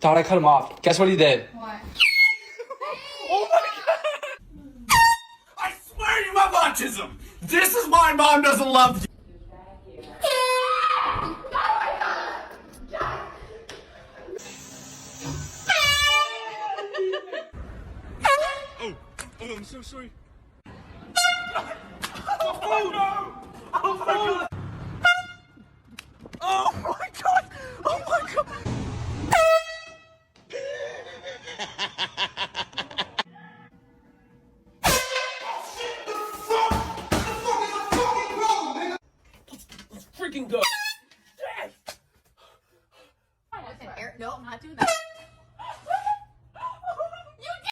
Dad, I cut him off. Guess what he did? What? Oh my god! I swear you have autism! This is why mom doesn't love you! Oh, I'm so sorry. Oh no! Oh my god! Oh my god! Oh my god! Freaking go!